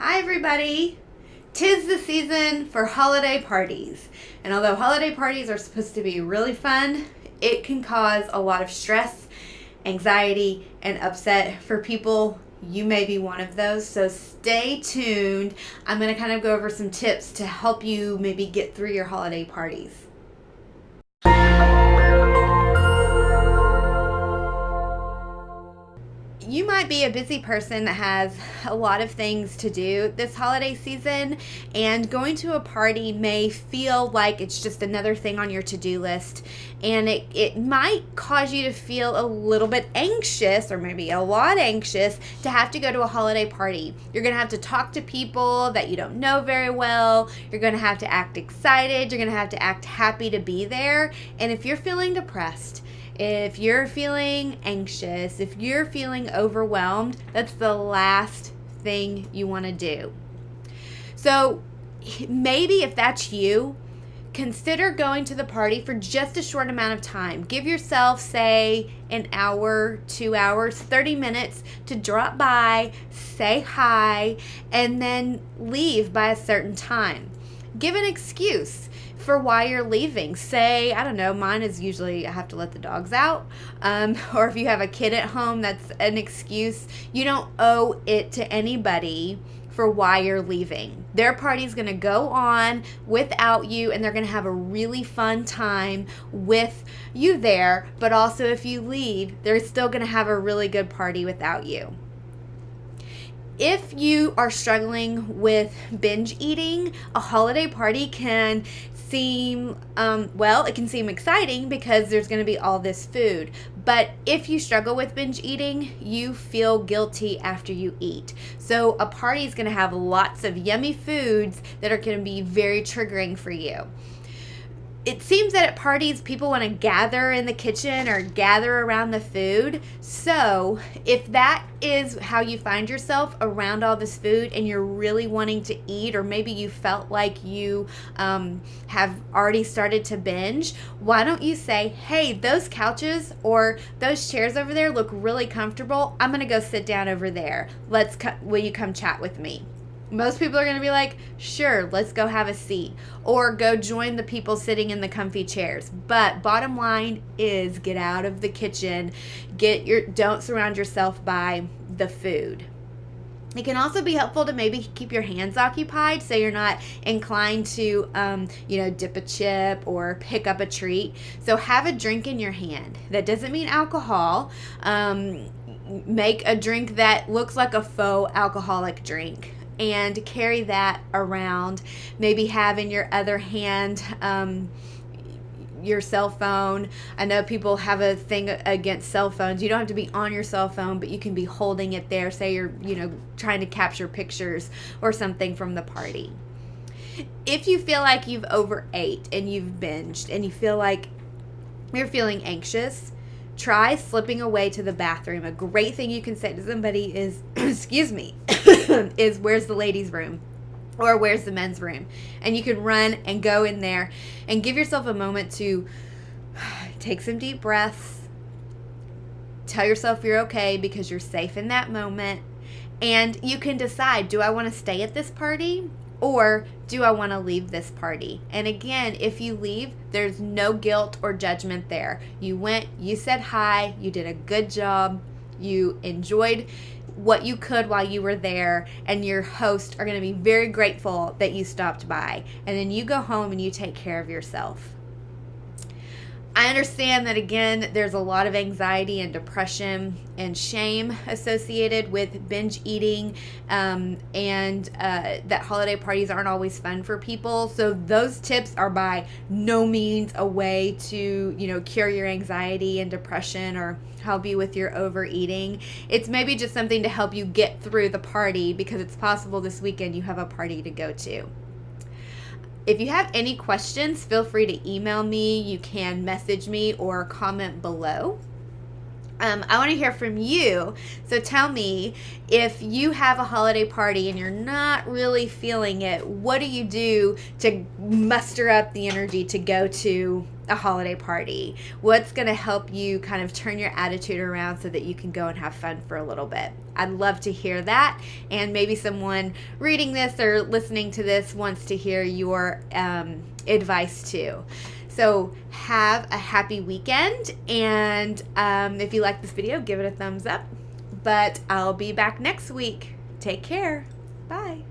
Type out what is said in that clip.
Hi everybody! 'Tis the season for holiday parties. And although holiday parties are supposed to be really fun, it can cause a lot of stress, anxiety, and upset for people. You may be one of those, so stay tuned. I'm going to kind of go over some tips to help you maybe get through your holiday parties. You might be a busy person that has a lot of things to do this holiday season, and going to a party may feel like it's just another thing on your to-do list, and it might cause you to feel a little bit anxious, or maybe a lot anxious, to have to go to a holiday party. You're going to have to talk to people that you don't know very well. You're going to have to act excited. You're going to have to act happy to be there, and if you're feeling depressed, if you're feeling anxious, if you're feeling overwhelmed, that's the last thing you want to do. So maybe if that's you, consider going to the party for just a short amount of time. Give yourself, say, an hour, 2 hours, 30 minutes to drop by, say hi, and then leave by a certain time. Give an excuse for why you're leaving. Say, I don't know, mine is usually I have to let the dogs out. Or if you have a kid at home, that's an excuse. You don't owe it to anybody for why you're leaving. Their party's going to go on without you, and they're going to have a really fun time with you there. But also, if you leave, they're still going to have a really good party without you. If you are struggling with binge eating, a holiday party can seem, it can seem exciting because there's going to be all this food. But if you struggle with binge eating, you feel guilty after you eat. So a party is going to have lots of yummy foods that are going to be very triggering for you. It seems that at parties, people want to gather in the kitchen or gather around the food. So if that is how you find yourself around all this food and you're really wanting to eat, or maybe you felt like you have already started to binge, why don't you say, hey, those couches or those chairs over there look really comfortable. I'm going to go sit down over there. Will you come chat with me? Most people are going to be like, sure, let's go have a seat, or go join the people sitting in the comfy chairs. But bottom line is, get out of the kitchen. Don't surround yourself by the food. It can also be helpful to maybe keep your hands occupied so you're not inclined to, dip a chip or pick up a treat. So have a drink in your hand. That doesn't mean alcohol. Make a drink that looks like a faux alcoholic drink, and carry that around. Maybe have in your other hand your cell phone. I know people have a thing against cell phones. You don't have to be on your cell phone, but you can be holding it there. Say you're, trying to capture pictures or something from the party. If you feel like you've overate and you've binged and you feel like you're feeling anxious, try slipping away to the bathroom. A great thing you can say to somebody is, excuse me, is where's the ladies' room? Or where's the men's room? And you can run and go in there and give yourself a moment to take some deep breaths. Tell yourself you're okay because you're safe in that moment. And you can decide, do I want to stay at this party? Or do I want to leave this party? And again, if you leave, there's no guilt or judgment there. You went, you said hi, you did a good job, you enjoyed what you could while you were there, and your hosts are going to be very grateful that you stopped by. And then you go home and you take care of yourself. I understand that, again, there's a lot of anxiety and depression and shame associated with binge eating, and that holiday parties aren't always fun for people. So those tips are by no means a way to, cure your anxiety and depression or help you with your overeating. It's maybe just something to help you get through the party, because it's possible this weekend you have a party to go to. If you have any questions, feel free to email me. You can message me or comment below. I want to hear from you. So tell me, if you have a holiday party and you're not really feeling it, what do you do to muster up the energy to go to a holiday party? What's going to help you kind of turn your attitude around so that you can go and have fun for a little bit? I'd love to hear that. And maybe someone reading this or listening to this wants to hear your advice too. So have a happy weekend, and if you like this video, give it a thumbs up. But I'll be back next week. Take care. Bye.